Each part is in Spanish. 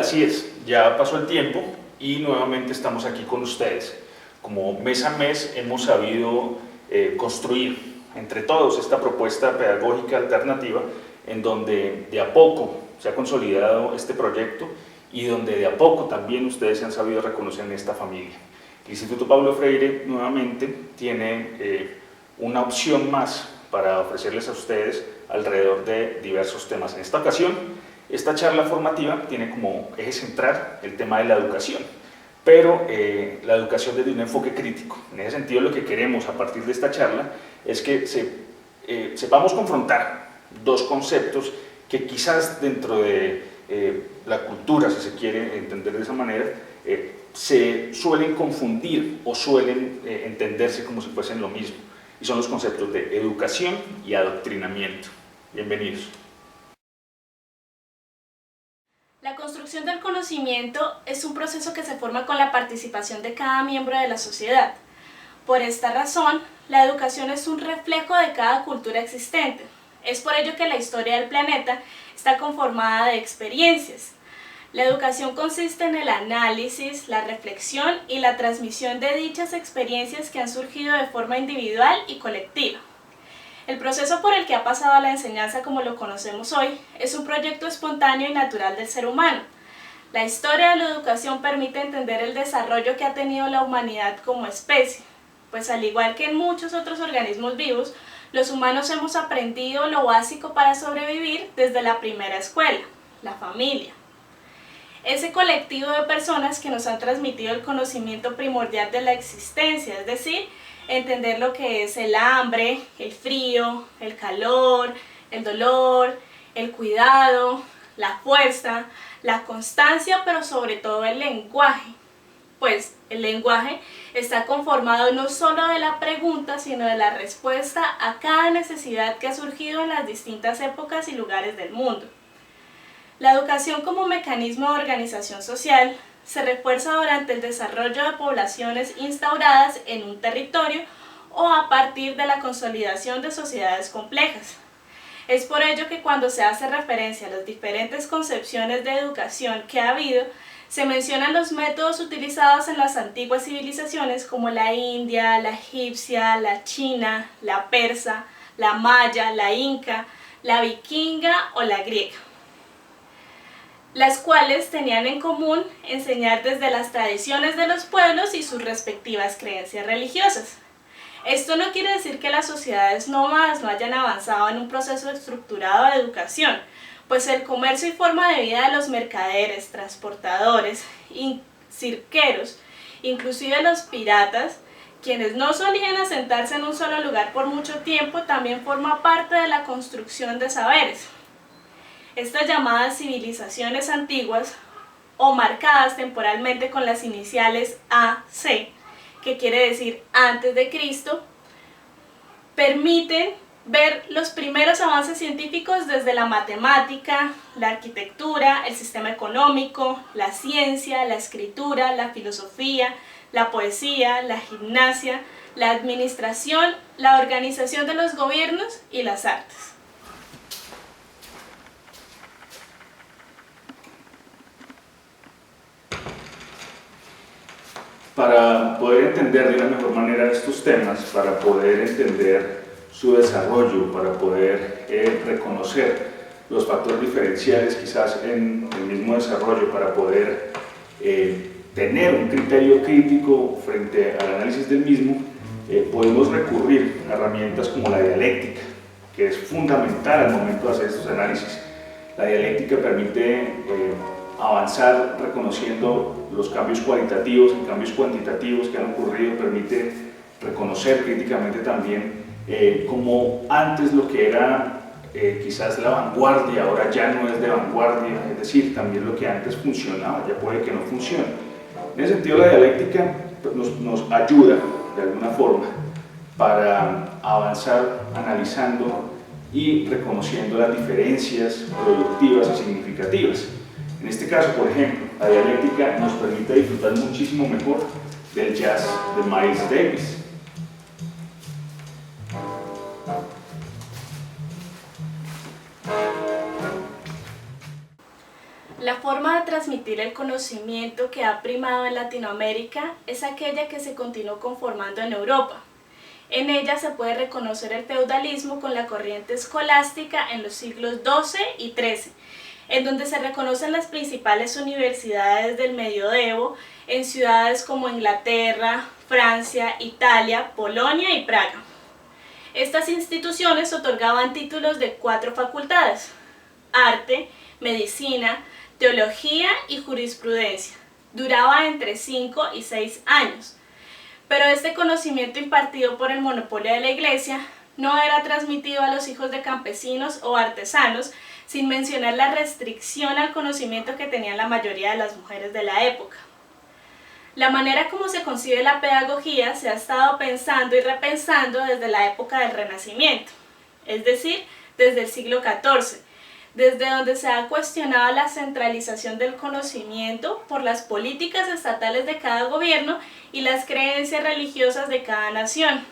así es, ya pasó el tiempo y nuevamente estamos aquí con ustedes. Como mes a mes hemos sabido construir entre todos esta propuesta pedagógica alternativa en donde de a poco se ha consolidado este proyecto y donde de a poco también ustedes se han sabido reconocer en esta familia. El Instituto Paulo Freire nuevamente tiene una opción más para ofrecerles a ustedes alrededor de diversos temas. En esta ocasión, esta charla formativa tiene como eje central el tema de la educación, pero la educación desde un enfoque crítico. En ese sentido, lo que queremos a partir de esta charla es que sepamos confrontar dos conceptos que quizás dentro de la cultura, si se quiere entender de esa manera, se suelen confundir o suelen entenderse como si fuesen lo mismo, y son los conceptos de educación y adoctrinamiento. Bienvenidos. La construcción del conocimiento es un proceso que se forma con la participación de cada miembro de la sociedad. Por esta razón, la educación es un reflejo de cada cultura existente. Es por ello que la historia del planeta está conformada de experiencias. La educación consiste en el análisis, la reflexión y la transmisión de dichas experiencias que han surgido de forma individual y colectiva. El proceso por el que ha pasado la enseñanza como lo conocemos hoy es un proyecto espontáneo y natural del ser humano. La historia de la educación permite entender el desarrollo que ha tenido la humanidad como especie, pues al igual que en muchos otros organismos vivos, los humanos hemos aprendido lo básico para sobrevivir desde la primera escuela, la familia. Ese colectivo de personas que nos han transmitido el conocimiento primordial de la existencia, es decir, entender lo que es el hambre, el frío, el calor, el dolor, el cuidado, la fuerza, la constancia, pero sobre todo el lenguaje. Pues el lenguaje está conformado no solo de la pregunta, sino de la respuesta a cada necesidad que ha surgido en las distintas épocas y lugares del mundo. La educación como mecanismo de organización social se refuerza durante el desarrollo de poblaciones instauradas en un territorio o a partir de la consolidación de sociedades complejas. Es por ello que cuando se hace referencia a las diferentes concepciones de educación que ha habido, se mencionan los métodos utilizados en las antiguas civilizaciones como la india, la egipcia, la china, la persa, la maya, la inca, la vikinga o la griega, las cuales tenían en común enseñar desde las tradiciones de los pueblos y sus respectivas creencias religiosas. Esto no quiere decir que las sociedades nómadas no hayan avanzado en un proceso estructurado de educación, pues el comercio y forma de vida de los mercaderes, transportadores y cirqueros, inclusive los piratas, quienes no solían asentarse en un solo lugar por mucho tiempo, también forma parte de la construcción de saberes. Estas llamadas civilizaciones antiguas, o marcadas temporalmente con las iniciales AC, que quiere decir antes de Cristo, permiten ver los primeros avances científicos desde la matemática, la arquitectura, el sistema económico, la ciencia, la escritura, la filosofía, la poesía, la gimnasia, la administración, la organización de los gobiernos y las artes. Para poder entender de una mejor manera estos temas, para poder entender su desarrollo, para poder reconocer los factores diferenciales quizás en el mismo desarrollo, para poder tener un criterio crítico frente al análisis del mismo, podemos recurrir a herramientas como la dialéctica, que es fundamental al momento de hacer estos análisis. La dialéctica permite avanzar reconociendo los cambios cualitativos y cambios cuantitativos que han ocurrido, permite reconocer críticamente también como antes lo que era quizás la vanguardia, ahora ya no es de vanguardia, es decir, también lo que antes funcionaba ya puede que no funcione. En ese sentido la dialéctica nos ayuda de alguna forma para avanzar analizando y reconociendo las diferencias productivas y significativas. En este caso, por ejemplo, la dialéctica nos permite disfrutar muchísimo mejor del jazz de Miles Davis. La forma de transmitir el conocimiento que ha primado en Latinoamérica es aquella que se continuó conformando en Europa. En ella se puede reconocer el feudalismo con la corriente escolástica en los siglos XII y XIII, en donde se reconocen las principales universidades del medioevo en ciudades como Inglaterra, Francia, Italia, Polonia y Praga. Estas instituciones otorgaban títulos de 4 facultades: arte, medicina, teología y jurisprudencia. Duraba entre 5 y 6 años. Pero este conocimiento impartido por el monopolio de la Iglesia no era transmitido a los hijos de campesinos o artesanos, sin mencionar la restricción al conocimiento que tenían la mayoría de las mujeres de la época. La manera como se concibe la pedagogía se ha estado pensando y repensando desde la época del Renacimiento, es decir, desde el siglo XIV, desde donde se ha cuestionado la centralización del conocimiento por las políticas estatales de cada gobierno y las creencias religiosas de cada nación.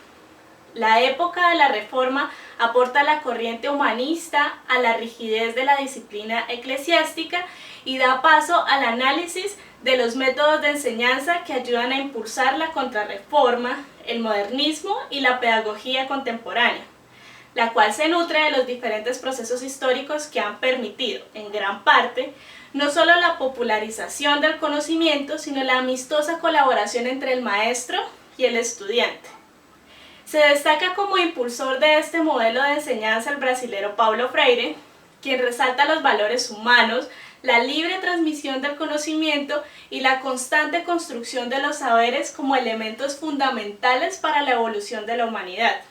La época de la Reforma aporta la corriente humanista a la rigidez de la disciplina eclesiástica y da paso al análisis de los métodos de enseñanza que ayudan a impulsar la Contrarreforma, el modernismo y la pedagogía contemporánea, la cual se nutre de los diferentes procesos históricos que han permitido, en gran parte, no solo la popularización del conocimiento, sino la amistosa colaboración entre el maestro y el estudiante. Se destaca como impulsor de este modelo de enseñanza el brasilero Paulo Freire, quien resalta los valores humanos, la libre transmisión del conocimiento y la constante construcción de los saberes como elementos fundamentales para la evolución de la humanidad.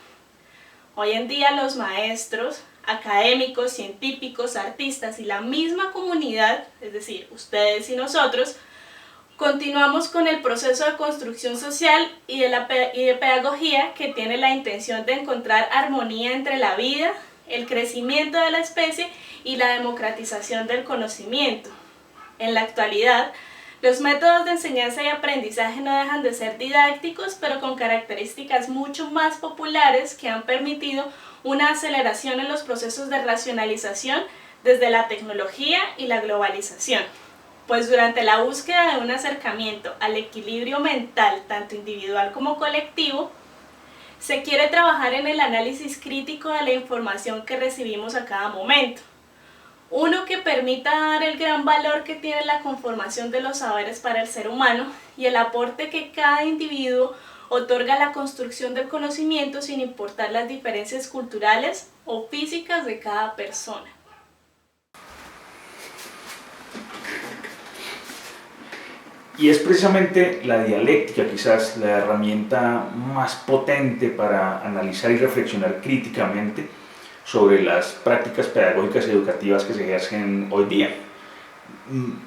Hoy en día los maestros, académicos, científicos, artistas y la misma comunidad, es decir, ustedes y nosotros, continuamos con el proceso de construcción social y de pedagogía que tiene la intención de encontrar armonía entre la vida, el crecimiento de la especie y la democratización del conocimiento. En la actualidad, los métodos de enseñanza y aprendizaje no dejan de ser didácticos, pero con características mucho más populares que han permitido una aceleración en los procesos de racionalización desde la tecnología y la globalización. Pues durante la búsqueda de un acercamiento al equilibrio mental, tanto individual como colectivo, se quiere trabajar en el análisis crítico de la información que recibimos a cada momento. Uno que permita dar el gran valor que tiene la conformación de los saberes para el ser humano y el aporte que cada individuo otorga a la construcción del conocimiento sin importar las diferencias culturales o físicas de cada persona. Y es precisamente la dialéctica quizás la herramienta más potente para analizar y reflexionar críticamente sobre las prácticas pedagógicas y educativas que se ejercen hoy día.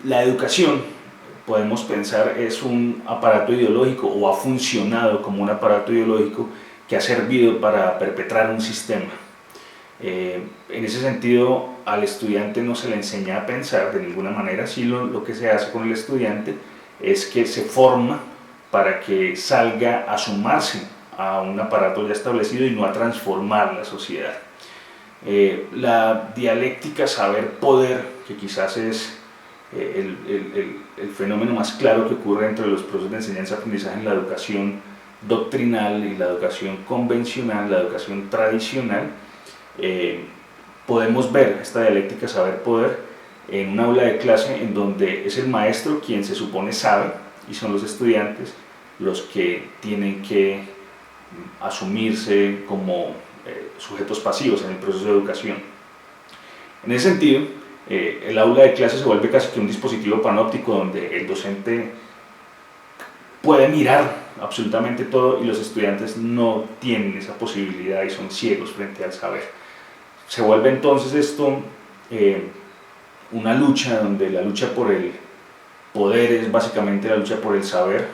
La educación, podemos pensar, es un aparato ideológico o ha funcionado como un aparato ideológico que ha servido para perpetrar un sistema. En ese sentido, al estudiante no se le enseña a pensar de ninguna manera, sí lo que se hace con el estudiante es que se forma para que salga a sumarse a un aparato ya establecido y no a transformar la sociedad. La dialéctica saber-poder, que quizás es el fenómeno más claro que ocurre entre los procesos de enseñanza-aprendizaje en la educación doctrinal y la educación convencional, la educación tradicional, podemos ver esta dialéctica saber-poder en un aula de clase en donde es el maestro quien se supone sabe y son los estudiantes los que tienen que asumirse como sujetos pasivos en el proceso de educación. En ese sentido, el aula de clase se vuelve casi que un dispositivo panóptico donde el docente puede mirar absolutamente todo y los estudiantes no tienen esa posibilidad y son ciegos frente al saber. Se vuelve entonces esto una lucha donde la lucha por el poder es básicamente la lucha por el saber,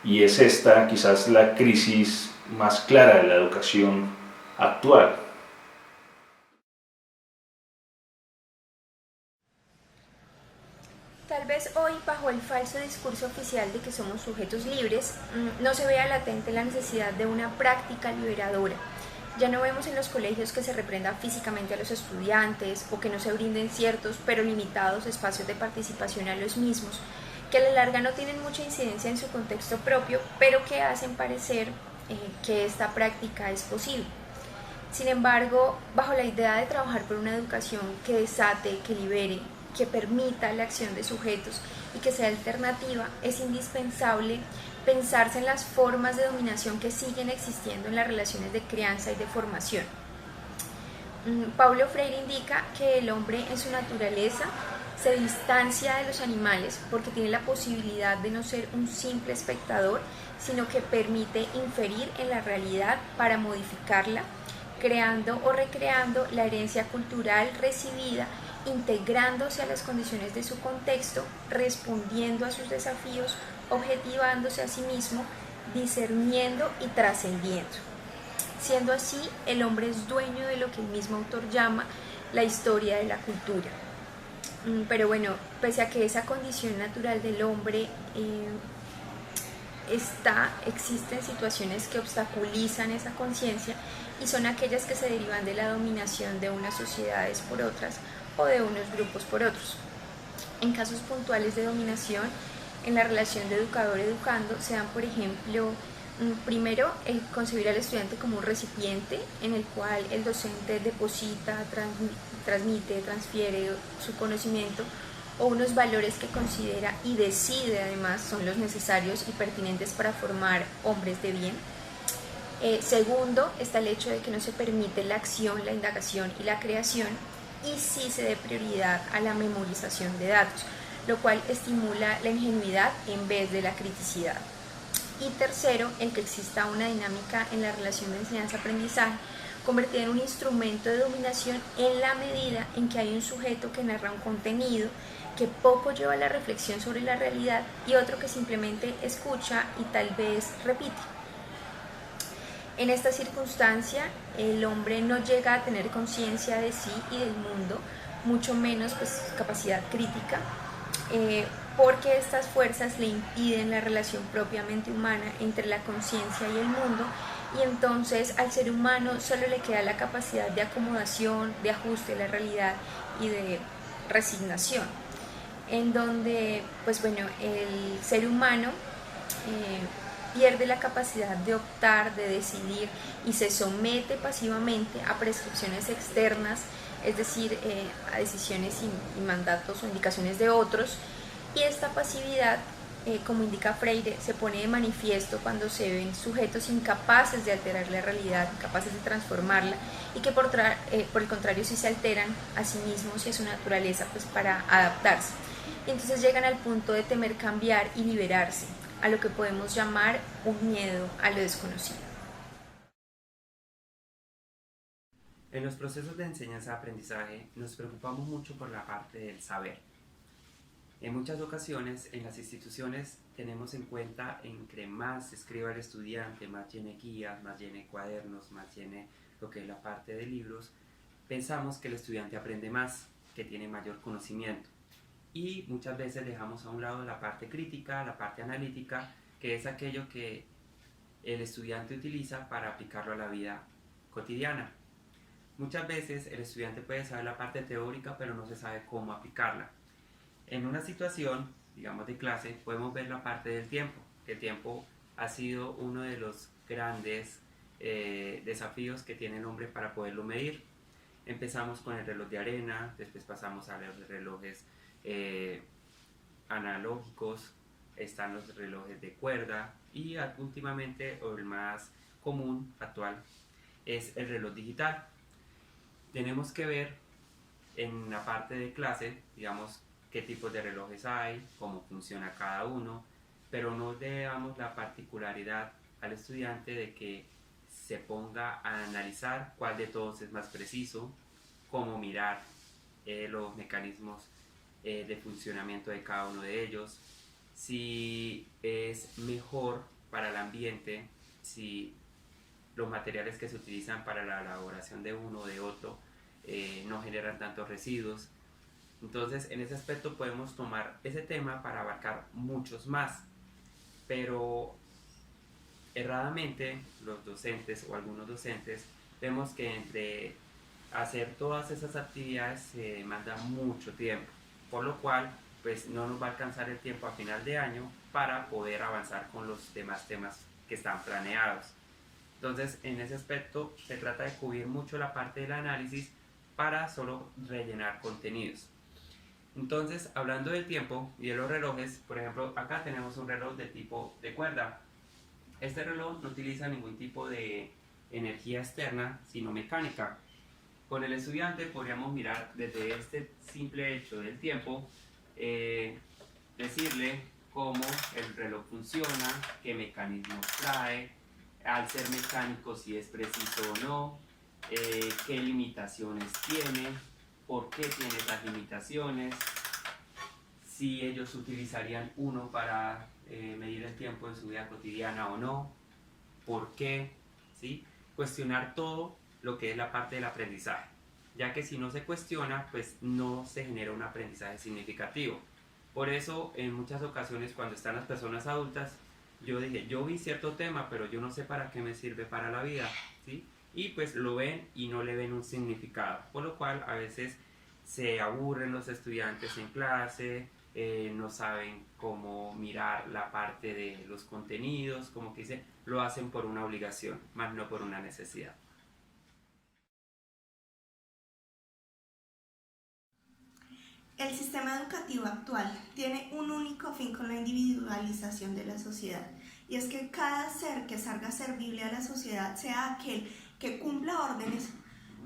y es esta quizás la crisis más clara de la educación actual. Tal vez hoy, bajo el falso discurso oficial de que somos sujetos libres, no se vea latente la necesidad de una práctica liberadora, Ya no vemos en los colegios que se reprenda físicamente a los estudiantes o que no se brinden ciertos pero limitados espacios de participación a los mismos, que a la larga no tienen mucha incidencia en su contexto propio, pero que hacen parecer que esta práctica es posible. Sin embargo, bajo la idea de trabajar por una educación que desate, que libere, que permita la acción de sujetos y que sea alternativa, es indispensable pensarse en las formas de dominación que siguen existiendo en las relaciones de crianza y de formación. Paulo Freire indica que el hombre en su naturaleza se distancia de los animales porque tiene la posibilidad de no ser un simple espectador, sino que permite inferir en la realidad para modificarla, creando o recreando la herencia cultural recibida, integrándose a las condiciones de su contexto, respondiendo a sus desafíos, objetivándose a sí mismo, discerniendo y trascendiendo. Siendo así, el hombre es dueño de lo que el mismo autor llama la historia de la cultura. Pero bueno, pese a que esa condición natural del hombre existen situaciones que obstaculizan esa conciencia y son aquellas que se derivan de la dominación de unas sociedades por otras o de unos grupos por otros. En casos puntuales de dominación, en la relación de educador-educando se dan, por ejemplo, primero, el concebir al estudiante como un recipiente en el cual el docente deposita, transmite, transfiere su conocimiento o unos valores que considera y decide además son los necesarios y pertinentes para formar hombres de bien. Segundo, está el hecho de que no se permite la acción, la indagación y la creación, y sí se dé prioridad a la memorización de datos, lo cual estimula la ingenuidad en vez de la criticidad. Y tercero, el que exista una dinámica en la relación de enseñanza-aprendizaje convertida en un instrumento de dominación en la medida en que hay un sujeto que narra un contenido que poco lleva a la reflexión sobre la realidad y otro que simplemente escucha y tal vez repite. En esta circunstancia, el hombre no llega a tener conciencia de sí y del mundo, mucho menos capacidad crítica, porque estas fuerzas le impiden la relación propiamente humana entre la conciencia y el mundo, y entonces al ser humano solo le queda la capacidad de acomodación, de ajuste a la realidad y de resignación, en donde el ser humano pierde la capacidad de optar, de decidir y se somete pasivamente a prescripciones externas, es decir, a decisiones y mandatos o indicaciones de otros, y esta pasividad, como indica Freire, se pone de manifiesto cuando se ven sujetos incapaces de alterar la realidad, incapaces de transformarla, y que por el contrario sí se alteran a sí mismos y a su naturaleza para adaptarse. Y entonces llegan al punto de temer cambiar y liberarse, a lo que podemos llamar un miedo a lo desconocido. En los procesos de enseñanza-aprendizaje nos preocupamos mucho por la parte del saber. En muchas ocasiones en las instituciones tenemos en cuenta en que más escriba el estudiante, más llene guías, más llene cuadernos, más llene lo que es la parte de libros, pensamos que el estudiante aprende más, que tiene mayor conocimiento. Y muchas veces dejamos a un lado la parte crítica, la parte analítica, que es aquello que el estudiante utiliza para aplicarlo a la vida cotidiana. Muchas veces el estudiante puede saber la parte teórica, pero no se sabe cómo aplicarla. En una situación, digamos de clase, podemos ver la parte del tiempo. El tiempo ha sido uno de los grandes desafíos que tiene el hombre para poderlo medir. Empezamos con el reloj de arena, después pasamos a los relojes analógicos, están los relojes de cuerda y últimamente, o el más común actual, es el reloj digital. Tenemos que ver en la parte de clase, digamos, qué tipos de relojes hay, cómo funciona cada uno, pero no le damos la particularidad al estudiante de que se ponga a analizar cuál de todos es más preciso, cómo mirar los mecanismos de funcionamiento de cada uno de ellos, si es mejor para el ambiente, si los materiales que se utilizan para la elaboración de uno o de otro no generan tantos residuos. Entonces, en ese aspecto podemos tomar ese tema para abarcar muchos más, pero erradamente los docentes o algunos docentes vemos que entre hacer todas esas actividades se demanda mucho tiempo, por lo cual pues no nos va a alcanzar el tiempo a final de año para poder avanzar con los demás temas que están planeados. Entonces, en ese aspecto se trata de cubrir mucho la parte del análisis para solo rellenar contenidos. Entonces, hablando del tiempo y de los relojes, por ejemplo, acá tenemos un reloj de tipo de cuerda. Este reloj no utiliza ningún tipo de energía externa, sino mecánica. Con el estudiante podríamos mirar desde este simple hecho del tiempo, decirle cómo el reloj funciona, qué mecanismos trae, al ser mecánico si es preciso o no, qué limitaciones tiene, por qué tiene esas limitaciones, si ellos utilizarían uno para medir el tiempo en su vida cotidiana o no, por qué, ¿sí? Cuestionar todo lo que es la parte del aprendizaje, ya que si no se cuestiona, pues no se genera un aprendizaje significativo. Por eso, en muchas ocasiones, cuando están las personas adultas, yo dije, yo vi cierto tema, pero yo no sé para qué me sirve para la vida, ¿sí? Y pues lo ven y no le ven un significado, por lo cual a veces se aburren los estudiantes en clase, no saben cómo mirar la parte de los contenidos, como que dicen, lo hacen por una obligación, más no por una necesidad. El sistema educativo actual tiene un único fin con la individualización de la sociedad, y es que cada ser que salga servible a la sociedad sea aquel que cumpla órdenes,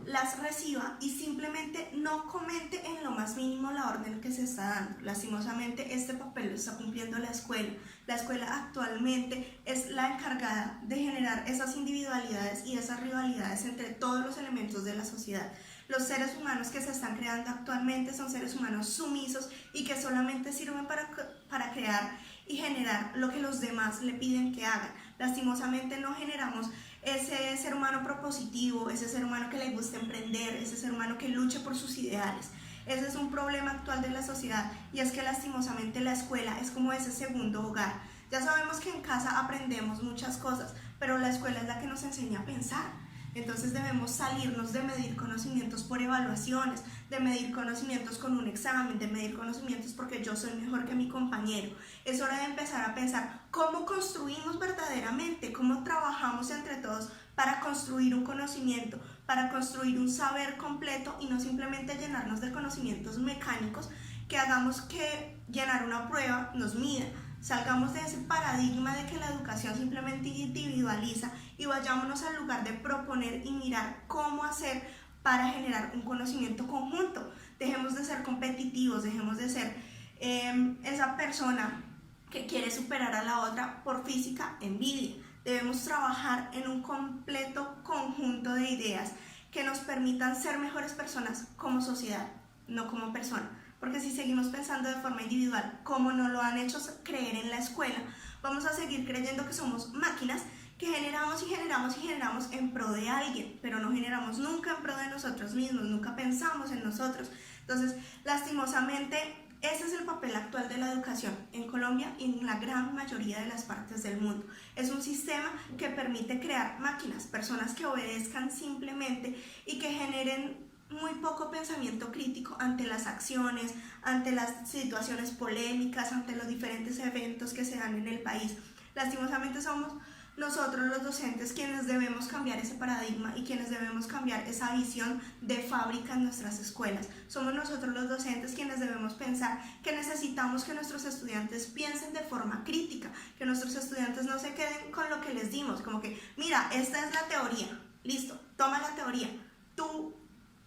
las reciba y simplemente no comente en lo más mínimo la orden que se está dando. Lastimosamente este papel lo está cumpliendo la escuela. La escuela actualmente es la encargada de generar esas individualidades y esas rivalidades entre todos los elementos de la sociedad. Los seres humanos que se están creando actualmente son seres humanos sumisos y que solamente sirven para crear y generar lo que los demás le piden que hagan. Lastimosamente no generamos ese ser humano propositivo, ese ser humano que le guste emprender, ese ser humano que luche por sus ideales. Ese es un problema actual de la sociedad, y es que lastimosamente la escuela es como ese segundo hogar. Ya sabemos que en casa aprendemos muchas cosas, pero la escuela es la que nos enseña a pensar. Entonces debemos salirnos de medir conocimientos por evaluaciones, de medir conocimientos con un examen, de medir conocimientos porque yo soy mejor que mi compañero. Es hora de empezar a pensar cómo construimos verdaderamente, cómo trabajamos entre todos para construir un conocimiento, para construir un saber completo y no simplemente llenarnos de conocimientos mecánicos que hagamos que llenar una prueba nos mida. Salgamos de ese paradigma de que la educación simplemente individualiza y vayámonos al lugar de proponer y mirar cómo hacer para generar un conocimiento conjunto. Dejemos de ser competitivos, dejemos de ser esa persona que quiere superar a la otra por física envidia. Debemos trabajar en un completo conjunto de ideas que nos permitan ser mejores personas como sociedad, no como persona. Porque si seguimos pensando de forma individual, como nos lo han hecho creer en la escuela, vamos a seguir creyendo que somos máquinas que generamos y generamos y generamos en pro de alguien, pero no generamos nunca en pro de nosotros mismos, nunca pensamos en nosotros. Entonces, lastimosamente, ese es el papel actual de la educación en Colombia y en la gran mayoría de las partes del mundo. Es un sistema que permite crear máquinas, personas que obedezcan simplemente y que generen muy poco pensamiento crítico ante las acciones, ante las situaciones polémicas, ante los diferentes eventos que se dan en el país. Lastimosamente somos nosotros los docentes quienes debemos cambiar ese paradigma y quienes debemos cambiar esa visión de fábrica en nuestras escuelas. Somos nosotros los docentes quienes debemos pensar que necesitamos que nuestros estudiantes piensen de forma crítica, que nuestros estudiantes no se queden con lo que les dimos, como que, mira, esta es la teoría, listo, toma la teoría, tú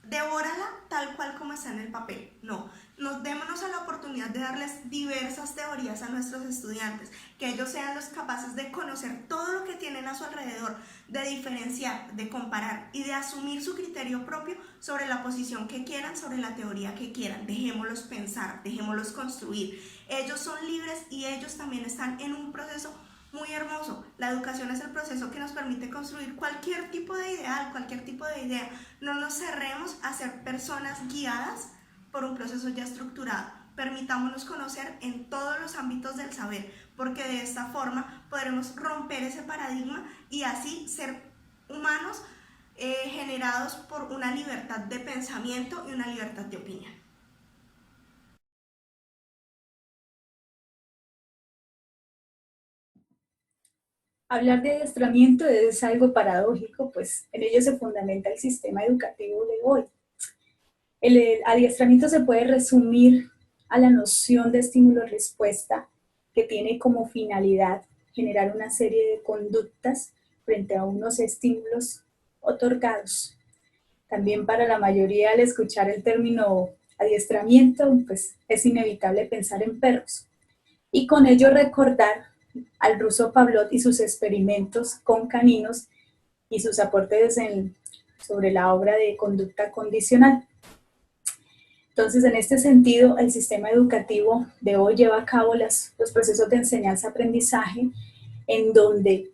devórala tal cual como está en el papel. No, démonos a la oportunidad de darles diversas teorías a nuestros estudiantes, que ellos sean los capaces de conocer todo lo que tienen a su alrededor, de diferenciar, de comparar y de asumir su criterio propio sobre la posición que quieran, sobre la teoría que quieran. Dejémoslos pensar, dejémoslos construir. Ellos son libres y ellos también están en un proceso muy hermoso. La educación es el proceso que nos permite construir cualquier tipo de ideal, cualquier tipo de idea. No nos cerremos a ser personas guiadas por un proceso ya estructurado. Permitámonos conocer en todos los ámbitos del saber, porque de esta forma podremos romper ese paradigma y así ser humanos generados por una libertad de pensamiento y una libertad de opinión. Hablar de adiestramiento es algo paradójico, pues en ello se fundamenta el sistema educativo de hoy. El adiestramiento se puede resumir a la noción de estímulo-respuesta que tiene como finalidad generar una serie de conductas frente a unos estímulos otorgados. También para la mayoría al escuchar el término adiestramiento, pues es inevitable pensar en perros. Y con ello recordar al ruso Pavlov y sus experimentos con caninos y sus aportes sobre la obra de conducta condicional. Entonces, en este sentido, el sistema educativo de hoy lleva a cabo los procesos de enseñanza-aprendizaje en donde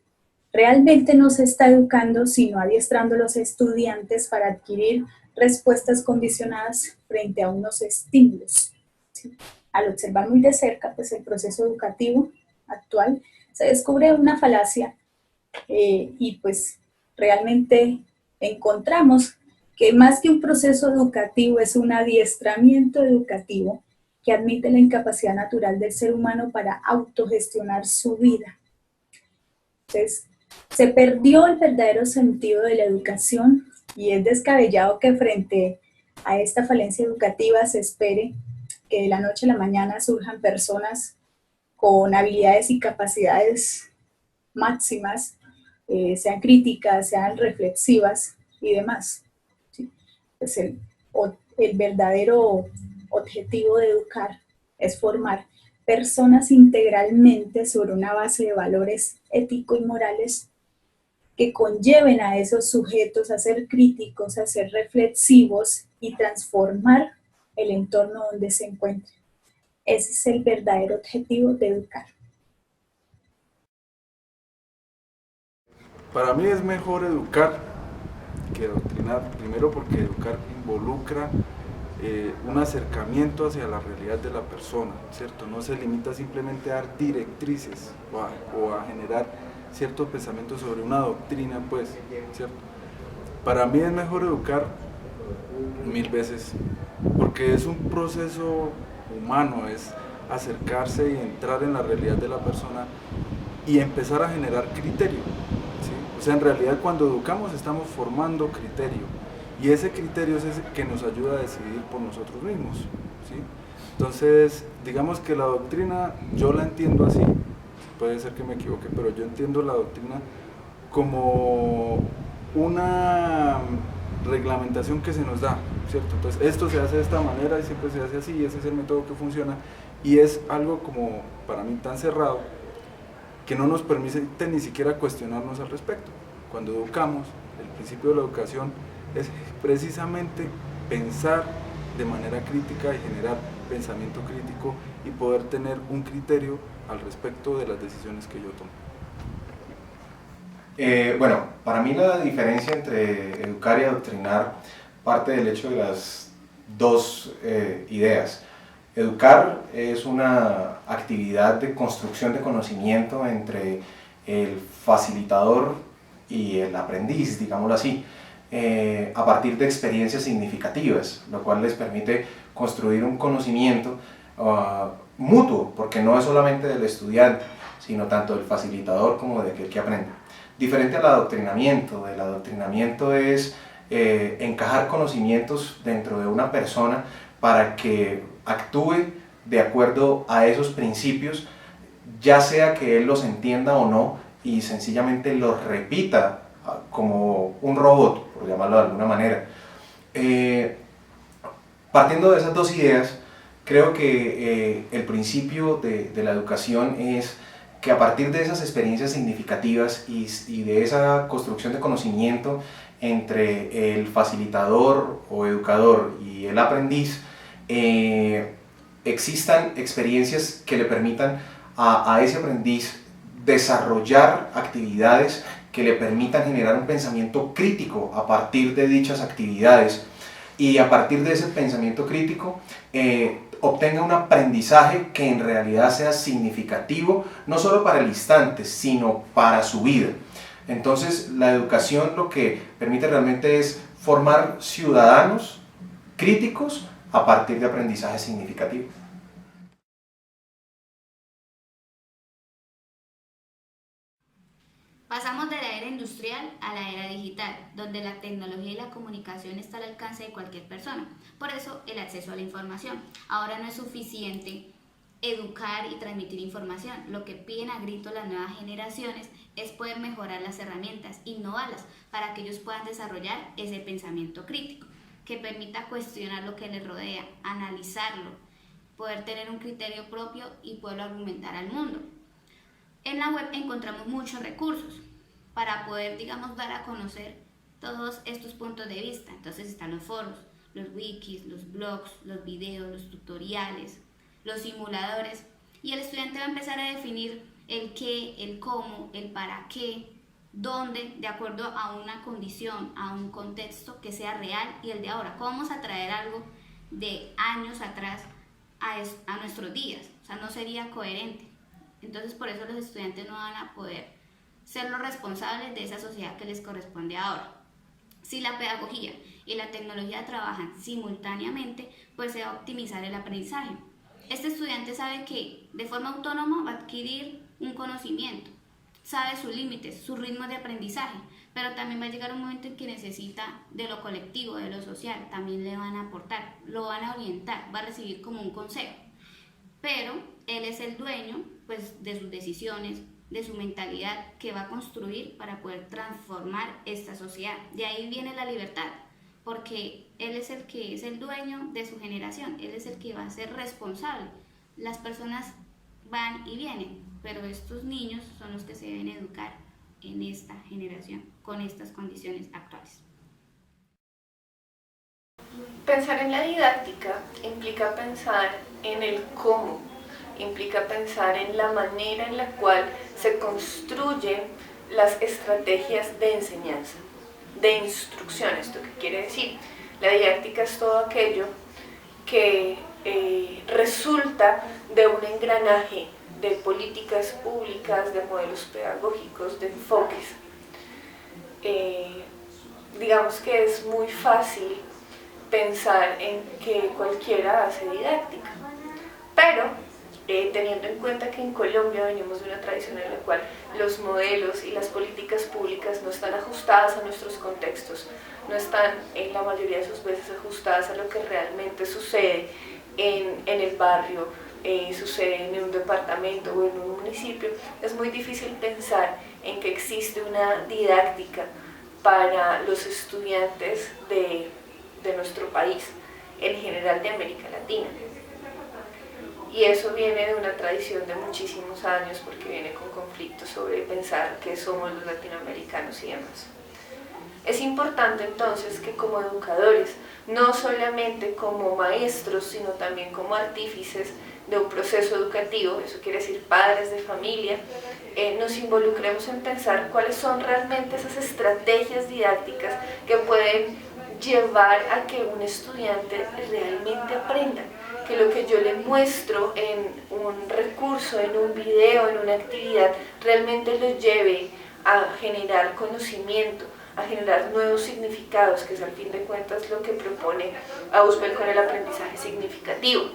realmente no se está educando, sino adiestrando a los estudiantes para adquirir respuestas condicionadas frente a unos estímulos. ¿Sí? Al observar muy de cerca pues, el proceso educativo actual, se descubre una falacia y pues realmente encontramos que más que un proceso educativo es un adiestramiento educativo que admite la incapacidad natural del ser humano para autogestionar su vida. Entonces, se perdió el verdadero sentido de la educación y es descabellado que frente a esta falencia educativa se espere que de la noche a la mañana surjan personas con habilidades y capacidades máximas, sean críticas, sean reflexivas y demás. ¿Sí? Pues el verdadero objetivo de educar es formar personas integralmente sobre una base de valores éticos y morales que conlleven a esos sujetos a ser críticos, a ser reflexivos y transformar el entorno donde se encuentren. Ese es el verdadero objetivo de educar. Para mí es mejor educar que adoctrinar, primero porque educar involucra un acercamiento hacia la realidad de la persona, ¿cierto? No se limita simplemente a dar directrices o a generar ciertos pensamientos sobre una doctrina, pues, ¿cierto? Para mí es mejor educar 1000 veces, porque es un proceso humano, es acercarse y entrar en la realidad de la persona y empezar a generar criterio, ¿sí? O sea, en realidad cuando educamos estamos formando criterio y ese criterio es ese que nos ayuda a decidir por nosotros mismos, ¿sí? Entonces, digamos que la doctrina yo la entiendo así, puede ser que me equivoque, pero yo entiendo la doctrina como una reglamentación que se nos da, ¿cierto? Entonces esto se hace de esta manera y siempre se hace así y ese es el método que funciona y es algo como para mí tan cerrado que no nos permite ni siquiera cuestionarnos al respecto. Cuando educamos, el principio de la educación es precisamente pensar de manera crítica y generar pensamiento crítico y poder tener un criterio al respecto de las decisiones que yo tomo. Bueno, para mí la diferencia entre educar y adoctrinar parte del hecho de las dos ideas. Educar es una actividad de construcción de conocimiento entre el facilitador y el aprendiz, digámoslo así, a partir de experiencias significativas, lo cual les permite construir un conocimiento mutuo, porque no es solamente del estudiante, sino tanto del facilitador como de aquel que aprende. Diferente al adoctrinamiento, el adoctrinamiento es encajar conocimientos dentro de una persona para que actúe de acuerdo a esos principios, ya sea que él los entienda o no, y sencillamente los repita como un robot, por llamarlo de alguna manera. Partiendo de esas dos ideas, creo que el principio de la educación es que a partir de esas experiencias significativas y de esa construcción de conocimiento entre el facilitador o educador y el aprendiz, existan experiencias que le permitan a ese aprendiz desarrollar actividades que le permitan generar un pensamiento crítico a partir de dichas actividades y a partir de ese pensamiento crítico obtenga un aprendizaje que en realidad sea significativo no solo para el instante, sino para su vida. Entonces, la educación lo que permite realmente es formar ciudadanos críticos a partir de aprendizaje significativo. Pasamos de la era industrial a la era digital, donde la tecnología y la comunicación está al alcance de cualquier persona. Por eso, el acceso a la información. Ahora no es suficiente educar y transmitir información. Lo que piden a grito las nuevas generaciones es poder mejorar las herramientas, innovarlas, para que ellos puedan desarrollar ese pensamiento crítico, que permita cuestionar lo que les rodea, analizarlo, poder tener un criterio propio y poderlo argumentar al mundo. En la web encontramos muchos recursos para poder, digamos, dar a conocer todos estos puntos de vista. Entonces están los foros, los wikis, los blogs, los videos, los tutoriales, los simuladores, y el estudiante va a empezar a definir el qué, el cómo, el para qué, dónde, de acuerdo a una condición, a un contexto que sea real y el de ahora. ¿Cómo vamos a traer algo de años atrás a nuestros días? O sea, no sería coherente. Entonces, por eso los estudiantes no van a poder ser los responsables de esa sociedad que les corresponde ahora. Si la pedagogía y la tecnología trabajan simultáneamente, pues se va a optimizar el aprendizaje. Este estudiante sabe que de forma autónoma va a adquirir un conocimiento, sabe sus límites, sus ritmos de aprendizaje, pero también va a llegar un momento en que necesita de lo colectivo, de lo social, también le van a aportar, lo van a orientar, va a recibir como un consejo. Pero él es el dueño, pues, de sus decisiones, de su mentalidad que va a construir para poder transformar esta sociedad. De ahí viene la libertad, porque él es el que es el dueño de su generación, él es el que va a ser responsable. Las personas van y vienen, pero estos niños son los que se deben educar en esta generación, con estas condiciones actuales. Pensar en la didáctica implica pensar en el cómo, implica pensar en la manera en la cual se construyen las estrategias de enseñanza, de instrucción. ¿Esto qué quiere decir? La didáctica es todo aquello que resulta de un engranaje de políticas públicas, de modelos pedagógicos, de enfoques. Digamos que es muy fácil pensar en que cualquiera hace didáctica, pero teniendo en cuenta que en Colombia venimos de una tradición en la cual los modelos y las políticas públicas no están ajustadas a nuestros contextos, no están en la mayoría de sus veces ajustadas a lo que realmente sucede en el barrio, sucede en un departamento o en un municipio, es muy difícil pensar en que existe una didáctica para los estudiantes de nuestro país, en general de América Latina. Y eso viene de una tradición de muchísimos años, porque viene con conflictos sobre pensar qué somos los latinoamericanos y demás. Es importante entonces que como educadores, no solamente como maestros, sino también como artífices de un proceso educativo, eso quiere decir padres de familia, nos involucremos en pensar cuáles son realmente esas estrategias didácticas que pueden llevar a que un estudiante realmente aprenda, que lo que yo le muestro en un recurso, en un video, en una actividad, realmente lo lleve a generar conocimiento, a generar nuevos significados, que es al fin de cuentas lo que propone Ausubel con el aprendizaje significativo.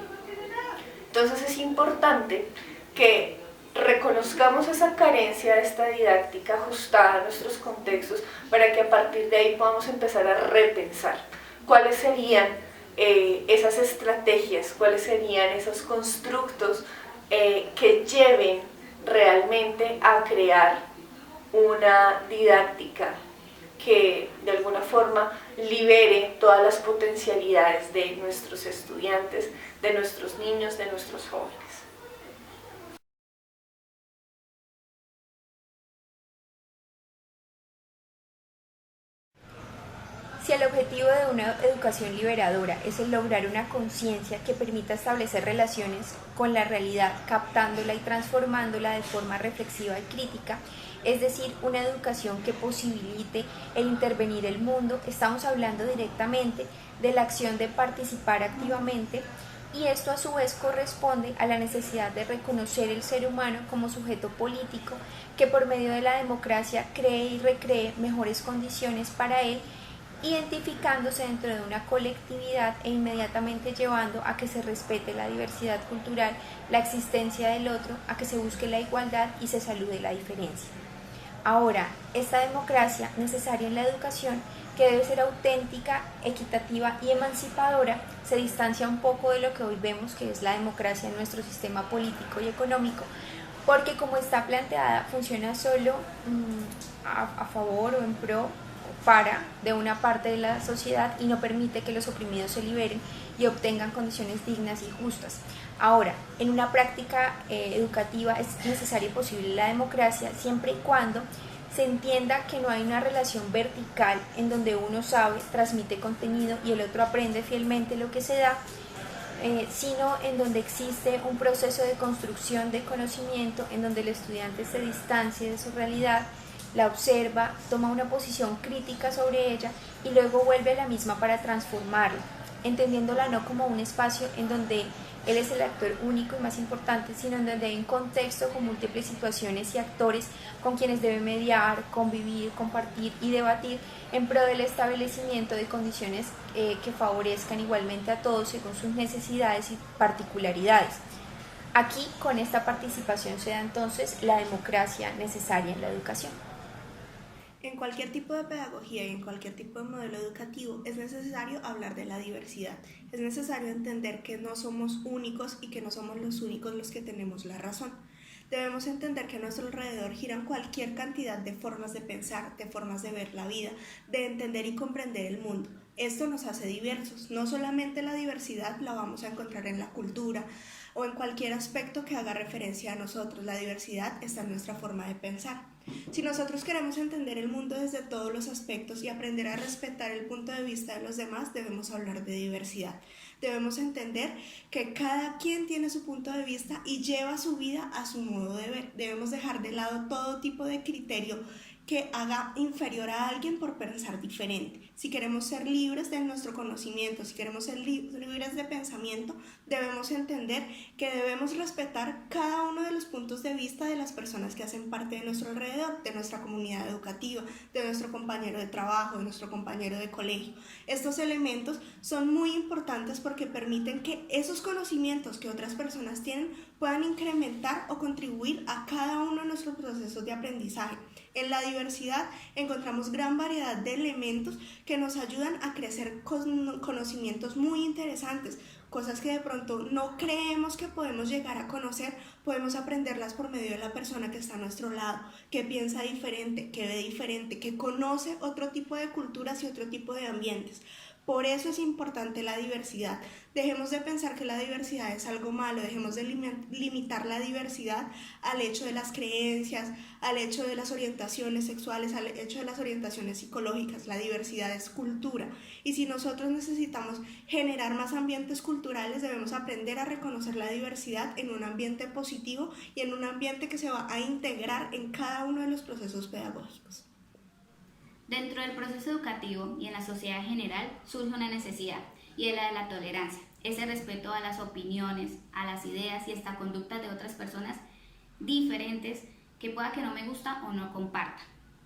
Entonces es importante que reconozcamos esa carencia de esta didáctica ajustada a nuestros contextos para que a partir de ahí podamos empezar a repensar cuáles serían esas estrategias, cuáles serían esos constructos que lleven realmente a crear una didáctica que de alguna forma libere todas las potencialidades de nuestros estudiantes, de nuestros niños, de nuestros jóvenes. Si el objetivo de una educación liberadora es el lograr una conciencia que permita establecer relaciones con la realidad, captándola y transformándola de forma reflexiva y crítica, es decir, una educación que posibilite el intervenir el mundo, estamos hablando directamente de la acción de participar activamente y esto a su vez corresponde a la necesidad de reconocer el ser humano como sujeto político que por medio de la democracia cree y recree mejores condiciones para él, identificándose dentro de una colectividad e inmediatamente llevando a que se respete la diversidad cultural, la existencia del otro, a que se busque la igualdad y se salude la diferencia. Ahora, esta democracia necesaria en la educación, que debe ser auténtica, equitativa y emancipadora, se distancia un poco de lo que hoy vemos que es la democracia en nuestro sistema político y económico, porque como está planteada funciona solo a favor o en pro o para de una parte de la sociedad y no permite que los oprimidos se liberen y obtengan condiciones dignas y justas. Ahora, en una práctica educativa es necesaria y posible la democracia siempre y cuando se entienda que no hay una relación vertical en donde uno sabe, transmite contenido y el otro aprende fielmente lo que se da, sino en donde existe un proceso de construcción de conocimiento en donde el estudiante se distancie de su realidad, la observa, toma una posición crítica sobre ella y luego vuelve a la misma para transformarla, entendiéndola no como un espacio en donde él es el actor único y más importante, sino en donde hay un contexto con múltiples situaciones y actores con quienes debe mediar, convivir, compartir y debatir en pro del establecimiento de condiciones que favorezcan igualmente a todos según sus necesidades y particularidades. Aquí, con esta participación, se da entonces la democracia necesaria en la educación. En cualquier tipo de pedagogía y en cualquier tipo de modelo educativo es necesario hablar de la diversidad. Es necesario entender que no somos únicos y que no somos los únicos los que tenemos la razón. Debemos entender que a nuestro alrededor giran cualquier cantidad de formas de pensar, de formas de ver la vida, de entender y comprender el mundo. Esto nos hace diversos. No solamente la diversidad la vamos a encontrar en la cultura o en cualquier aspecto que haga referencia a nosotros. La diversidad está en nuestra forma de pensar. Si nosotros queremos entender el mundo desde todos los aspectos y aprender a respetar el punto de vista de los demás, debemos hablar de diversidad. Debemos entender que cada quien tiene su punto de vista y lleva su vida a su modo de ver. Debemos dejar de lado todo tipo de criterio que haga inferior a alguien por pensar diferente. Si queremos ser libres de nuestro conocimiento, si queremos ser libres de pensamiento, debemos entender que debemos respetar cada uno de los puntos de vista de las personas que hacen parte de nuestro alrededor, de nuestra comunidad educativa, de nuestro compañero de trabajo, de nuestro compañero de colegio. Estos elementos son muy importantes porque permiten que esos conocimientos que otras personas tienen puedan incrementar o contribuir a cada uno de nuestros procesos de aprendizaje. En la diversidad encontramos gran variedad de elementos que nos ayudan a crecer con conocimientos muy interesantes, cosas que de pronto no creemos que podemos llegar a conocer, podemos aprenderlas por medio de la persona que está a nuestro lado, que piensa diferente, que ve diferente, que conoce otro tipo de culturas y otro tipo de ambientes. Por eso es importante la diversidad. Dejemos de pensar que la diversidad es algo malo, dejemos de limitar la diversidad al hecho de las creencias, al hecho de las orientaciones sexuales, al hecho de las orientaciones psicológicas. La diversidad es cultura. Y si nosotros necesitamos generar más ambientes culturales, debemos aprender a reconocer la diversidad en un ambiente positivo y en un ambiente que se va a integrar en cada uno de los procesos pedagógicos. Dentro del proceso educativo y en la sociedad en general surge una necesidad, y es la de la tolerancia, ese respeto a las opiniones, a las ideas y hasta conductas de otras personas diferentes que pueda que no me gusta o no comparta.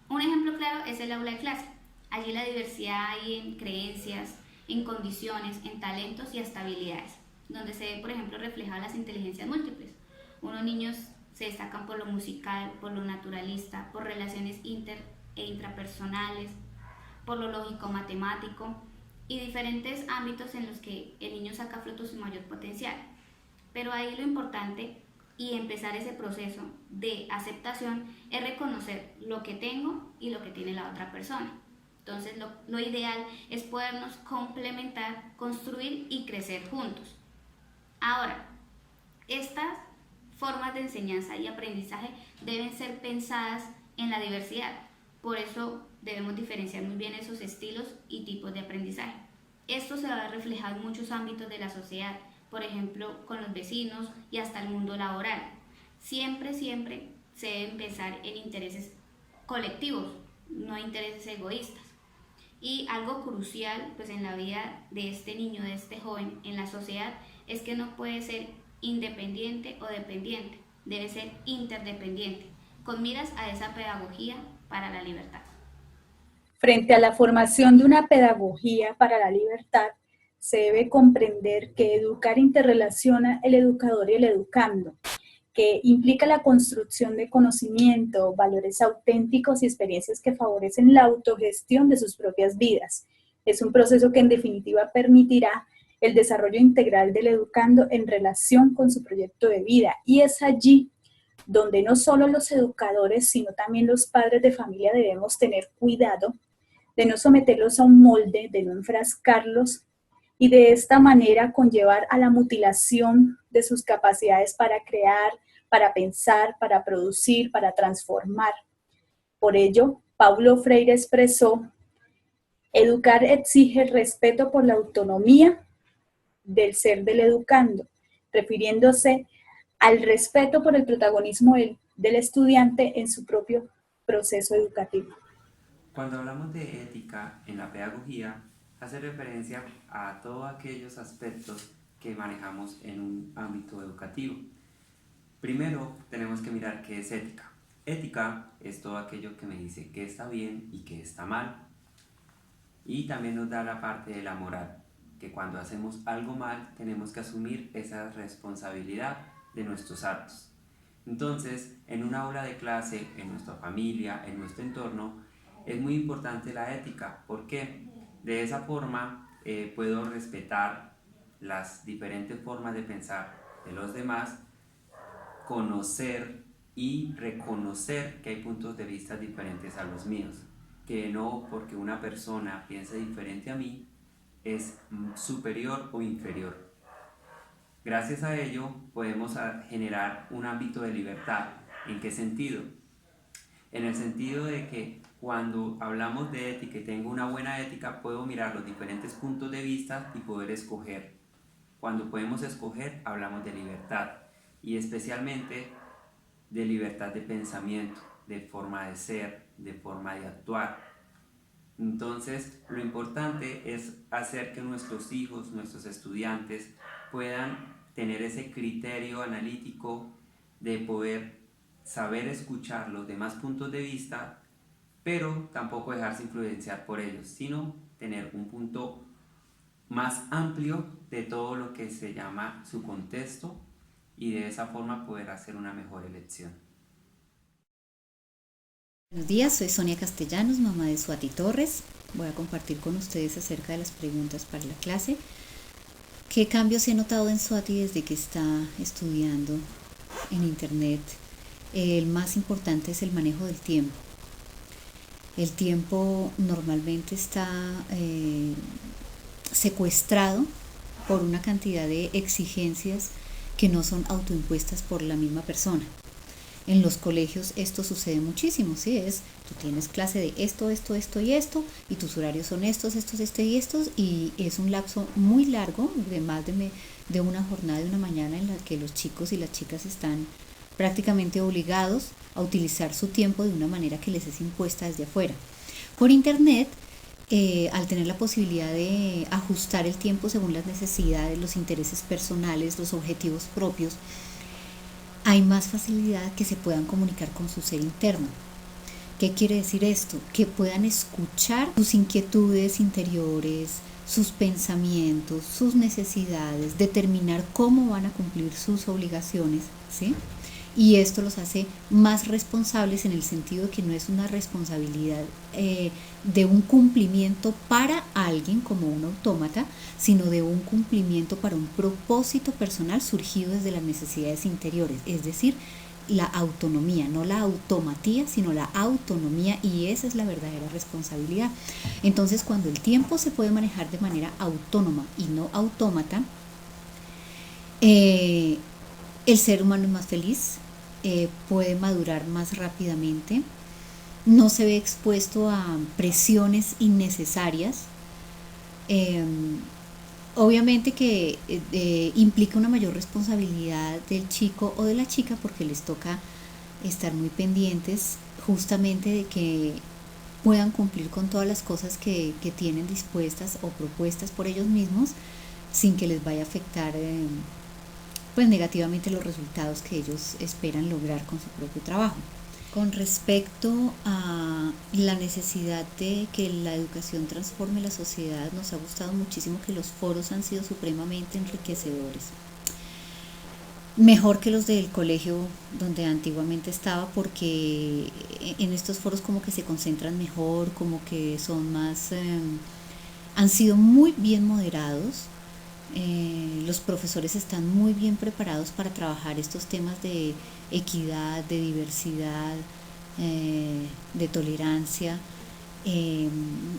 Un ejemplo claro es el aula de clase. Allí la diversidad hay en creencias, en condiciones, en talentos y hasta habilidades, donde se ve, por ejemplo, reflejadas las inteligencias múltiples. Unos niños se destacan por lo musical, por lo naturalista, por relaciones e intrapersonales, por lo lógico-matemático y diferentes ámbitos en los que el niño saca a flote su mayor potencial. Pero ahí lo importante y empezar ese proceso de aceptación es reconocer lo que tengo y lo que tiene la otra persona. Entonces lo ideal es podernos complementar, construir y crecer juntos. Ahora, estas formas de enseñanza y aprendizaje deben ser pensadas en la diversidad. Por eso debemos diferenciar muy bien esos estilos y tipos de aprendizaje. Esto se va a reflejar en muchos ámbitos de la sociedad, por ejemplo, con los vecinos y hasta el mundo laboral. Siempre se debe pensar en intereses colectivos, no intereses egoístas. Y algo crucial pues en la vida de este niño, de este joven, en la sociedad, es que no puede ser independiente o dependiente, debe ser interdependiente, con miras a esa pedagogía para la libertad. Frente a la formación de una pedagogía para la libertad, se debe comprender que educar interrelaciona el educador y el educando, que implica la construcción de conocimiento, valores auténticos y experiencias que favorecen la autogestión de sus propias vidas. Es un proceso que en definitiva permitirá el desarrollo integral del educando en relación con su proyecto de vida, y es allí donde no solo los educadores, sino también los padres de familia debemos tener cuidado de no someterlos a un molde, de no enfrascarlos y de esta manera conllevar a la mutilación de sus capacidades para crear, para pensar, para producir, para transformar. Por ello, Paulo Freire expresó: educar exige respeto por la autonomía del ser del educando, refiriéndose al respeto por el protagonismo del estudiante en su propio proceso educativo. Cuando hablamos de ética en la pedagogía, hace referencia a todos aquellos aspectos que manejamos en un ámbito educativo. Primero, tenemos que mirar qué es ética. Ética es todo aquello que me dice qué está bien y qué está mal. Y también nos da la parte de la moral, que cuando hacemos algo mal tenemos que asumir esa responsabilidad de nuestros actos. Entonces, en una aula de clase, en nuestra familia, en nuestro entorno, es muy importante la ética. ¿Por qué? De esa forma puedo respetar las diferentes formas de pensar de los demás, conocer y reconocer que hay puntos de vista diferentes a los míos, que no porque una persona piense diferente a mí es superior o inferior. Gracias a ello podemos generar un ámbito de libertad. ¿En qué sentido? En el sentido de que cuando hablamos de ética y tengo una buena ética, puedo mirar los diferentes puntos de vista y poder escoger. Cuando podemos escoger, hablamos de libertad, y especialmente de libertad de pensamiento, de forma de ser, de forma de actuar. Entonces, lo importante es hacer que nuestros hijos, nuestros estudiantes, puedan tener ese criterio analítico de poder saber escuchar los demás puntos de vista, pero tampoco dejarse influenciar por ellos, sino tener un punto más amplio de todo lo que se llama su contexto, y de esa forma poder hacer una mejor elección. Buenos días, soy Sonia Castellanos, mamá de Suati Torres. Voy a compartir con ustedes acerca de las preguntas para la clase. ¿Qué cambios se ha notado en Suati desde que está estudiando en internet? El más importante es el manejo del tiempo. El tiempo normalmente está secuestrado por una cantidad de exigencias que no son autoimpuestas por la misma persona. En los colegios esto sucede muchísimo, ¿sí? Tú tienes clase de esto, y esto, y tus horarios son estos, y estos, y es un lapso muy largo, de más de una jornada de una mañana en la que los chicos y las chicas están prácticamente obligados a utilizar su tiempo de una manera que les es impuesta desde afuera. Por internet, al tener la posibilidad de ajustar el tiempo según las necesidades, los intereses personales, los objetivos propios, hay más facilidad que se puedan comunicar con su ser interno. ¿Qué quiere decir esto? Que puedan escuchar sus inquietudes interiores, sus pensamientos, sus necesidades, determinar cómo van a cumplir sus obligaciones, ¿sí? Y esto los hace más responsables en el sentido de que no es una responsabilidad de un cumplimiento para alguien como un autómata, sino de un cumplimiento para un propósito personal surgido desde las necesidades interiores, es decir, la autonomía, no la automatía, sino la autonomía, y esa es la verdadera responsabilidad. Entonces, cuando el tiempo se puede manejar de manera autónoma y no autómata, el ser humano es más feliz, puede madurar más rápidamente, no se ve expuesto a presiones innecesarias. Obviamente que implica una mayor responsabilidad del chico o de la chica, porque les toca estar muy pendientes justamente de que puedan cumplir con todas las cosas que tienen dispuestas o propuestas por ellos mismos sin que les vaya a afectar pues negativamente los resultados que ellos esperan lograr con su propio trabajo. Con respecto a la necesidad de que la educación transforme la sociedad, nos ha gustado muchísimo que los foros han sido supremamente enriquecedores. Mejor que los del colegio donde antiguamente estaba, porque en estos foros como que se concentran mejor, como que son más, han sido muy bien moderados. Los profesores están muy bien preparados para trabajar estos temas de equidad, de diversidad, de tolerancia,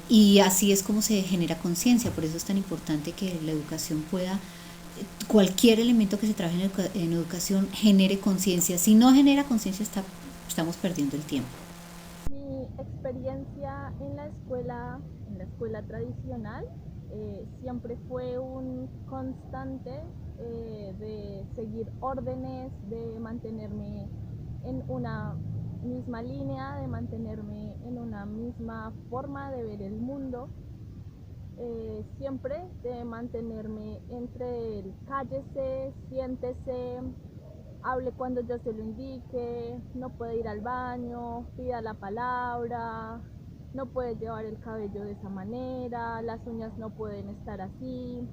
y así es como se genera conciencia. Por eso es tan importante que la educación pueda, cualquier elemento que se trabaje en educación genere conciencia. Si no genera conciencia, estamos perdiendo el tiempo. Mi experiencia en la escuela tradicional, siempre fue un constante de seguir órdenes, de mantenerme en una misma línea, de mantenerme en una misma forma de ver el mundo, siempre de mantenerme entre el cállese, siéntese, hable cuando yo se lo indique, no puede ir al baño, pida la palabra, no puede llevar el cabello de esa manera, las uñas no pueden estar así.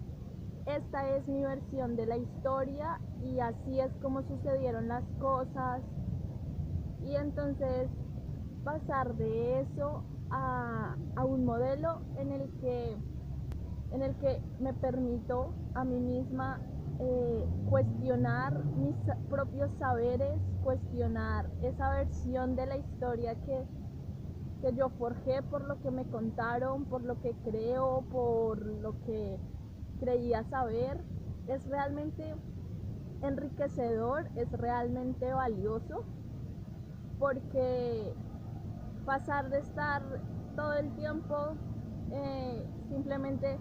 Esta es mi versión de la historia y así es como sucedieron las cosas. Y entonces pasar de eso a un modelo en el que me permito a mí misma cuestionar mis propios saberes, cuestionar esa versión de la historia que yo forjé por lo que me contaron, por lo que creo, por lo que creía saber, es realmente enriquecedor, es realmente valioso, porque pasar de estar todo el tiempo simplemente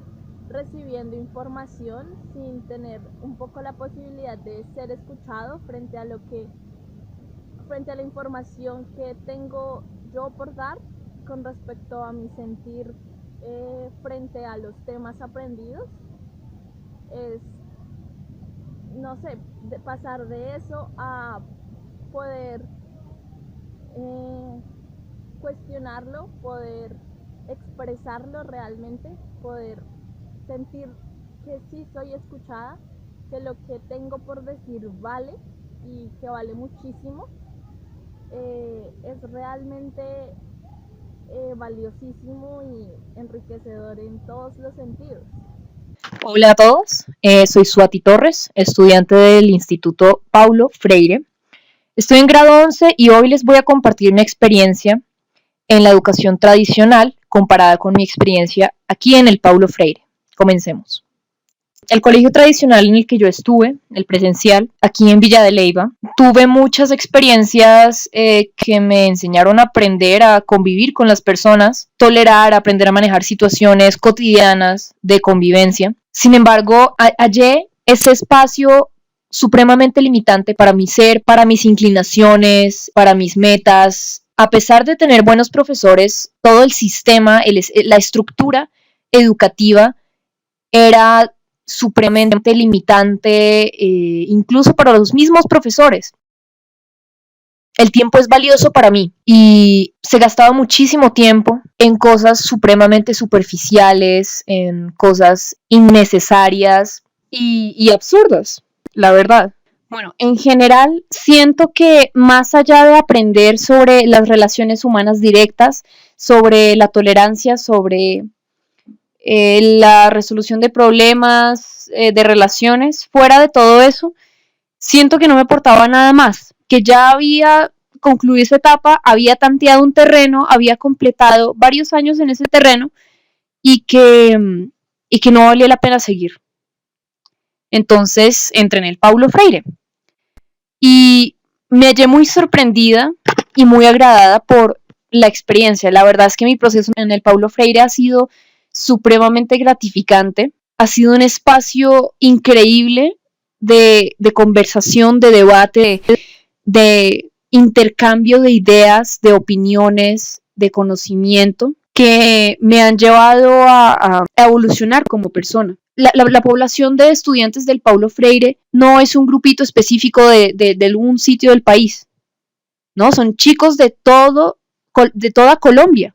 recibiendo información sin tener un poco la posibilidad de ser escuchado frente a la información que tengo yo por dar con respecto a mi sentir frente a los temas aprendidos, es, no sé, de pasar de eso a poder cuestionarlo, poder expresarlo realmente, poder sentir que sí soy escuchada, que lo que tengo por decir vale y que vale muchísimo, es realmente valiosísimo y enriquecedor en todos los sentidos. Hola a todos, soy Suati Torres, estudiante del Instituto Paulo Freire. Estoy en grado 11 y hoy les voy a compartir mi experiencia en la educación tradicional comparada con mi experiencia aquí en el Paulo Freire. Comencemos. El colegio tradicional en el que yo estuve, el presencial, aquí en Villa de Leyva, tuve muchas experiencias que me enseñaron a aprender a convivir con las personas, tolerar, aprender a manejar situaciones cotidianas de convivencia. Sin embargo, hallé ese espacio supremamente limitante para mi ser, para mis inclinaciones, para mis metas. A pesar de tener buenos profesores, todo el sistema, la estructura educativa era supremamente limitante, incluso para los mismos profesores. El tiempo es valioso para mí y se gastaba muchísimo tiempo en cosas supremamente superficiales, en cosas innecesarias y absurdas, la verdad. Bueno, en general siento que más allá de aprender sobre las relaciones humanas directas, sobre la tolerancia, sobre la resolución de problemas, de relaciones, fuera de todo eso, siento que no me aportaba nada más, que ya había concluido esa etapa, había tanteado un terreno, había completado varios años en ese terreno y que no valía la pena seguir. Entonces entré en el Paulo Freire y me hallé muy sorprendida y muy agradada por la experiencia. La verdad es que mi proceso en el Paulo Freire ha sido supremamente gratificante, ha sido un espacio increíble de conversación, de debate, de intercambio de ideas, de opiniones, de conocimiento que me han llevado a evolucionar como persona. La población de estudiantes del Paulo Freire no es un grupito específico de un sitio del país, ¿no? Son chicos de toda Colombia.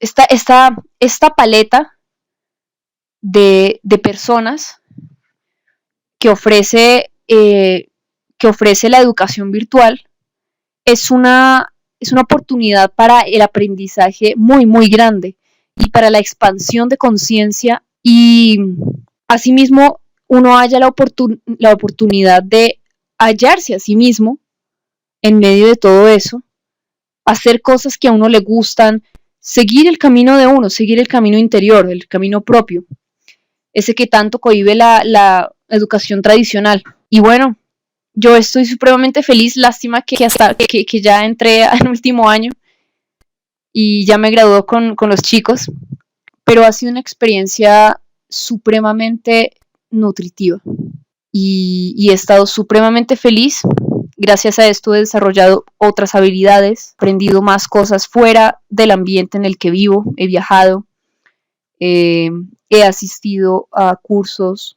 Esta paleta de personas que ofrece la educación virtual es una oportunidad para el aprendizaje muy, muy grande y para la expansión de conciencia, y asimismo uno haya la oportunidad de hallarse a sí mismo en medio de todo eso, hacer cosas que a uno le gustan, seguir el camino de uno, seguir el camino interior, el camino propio, ese que tanto cohíbe la educación tradicional. Y bueno, yo estoy supremamente feliz, lástima que ya entré en último año y ya me graduó con los chicos, pero ha sido una experiencia supremamente nutritiva y he estado supremamente feliz. Gracias a esto he desarrollado otras habilidades, aprendido más cosas fuera del ambiente en el que vivo, he viajado, he asistido a cursos,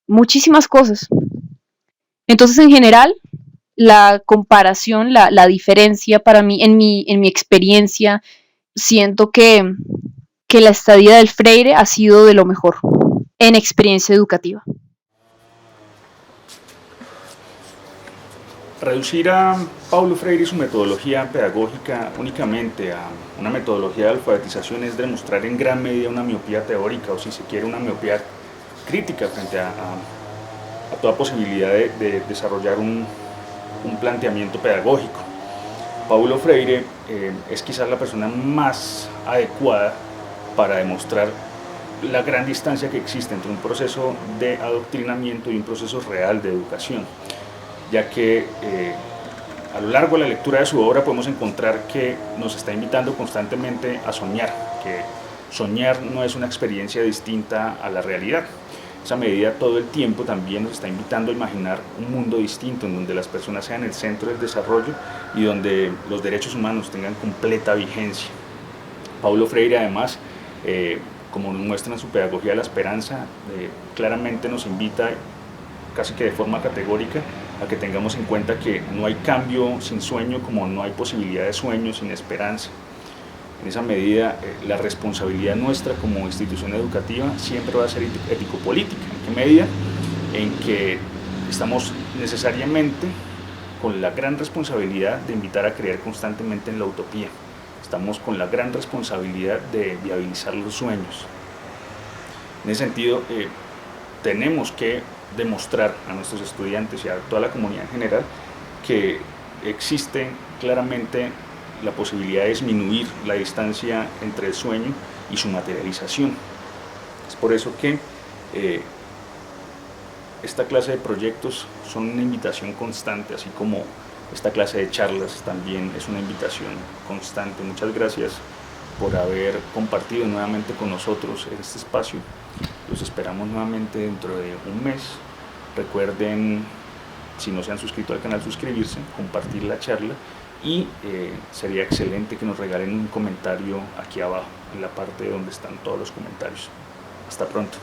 muchísimas cosas. Entonces, en general, la comparación, la diferencia para mí, en mi experiencia, siento que la estadía del Freire ha sido de lo mejor en experiencia educativa. Reducir a Paulo Freire y su metodología pedagógica únicamente a una metodología de alfabetización es demostrar en gran medida una miopía teórica, o si se quiere una miopía crítica frente a toda posibilidad de desarrollar un planteamiento pedagógico. Paulo Freire es quizás la persona más adecuada para demostrar la gran distancia que existe entre un proceso de adoctrinamiento y un proceso real de educación, ya que a lo largo de la lectura de su obra podemos encontrar que nos está invitando constantemente a soñar, que soñar no es una experiencia distinta a la realidad. Esa medida todo el tiempo también nos está invitando a imaginar un mundo distinto en donde las personas sean el centro del desarrollo y donde los derechos humanos tengan completa vigencia. Paulo Freire además, como nos muestra en su pedagogía de la esperanza, claramente nos invita casi que de forma categórica a que tengamos en cuenta que no hay cambio sin sueño, como no hay posibilidad de sueño sin esperanza. En esa medida, la responsabilidad nuestra como institución educativa siempre va a ser ético-política. ¿En qué medida? En que estamos necesariamente con la gran responsabilidad de invitar a creer constantemente en la utopía. Estamos con la gran responsabilidad de viabilizar los sueños. En ese sentido, tenemos que demostrar a nuestros estudiantes y a toda la comunidad en general que existe claramente la posibilidad de disminuir la distancia entre el sueño y su materialización. Es por eso que esta clase de proyectos son una invitación constante, así como esta clase de charlas también es una invitación constante. Muchas gracias por haber compartido nuevamente con nosotros este espacio. Los esperamos nuevamente dentro de un mes. Recuerden, si no se han suscrito al canal, suscribirse, compartir la charla y sería excelente que nos regalen un comentario aquí abajo, en la parte donde están todos los comentarios. Hasta pronto.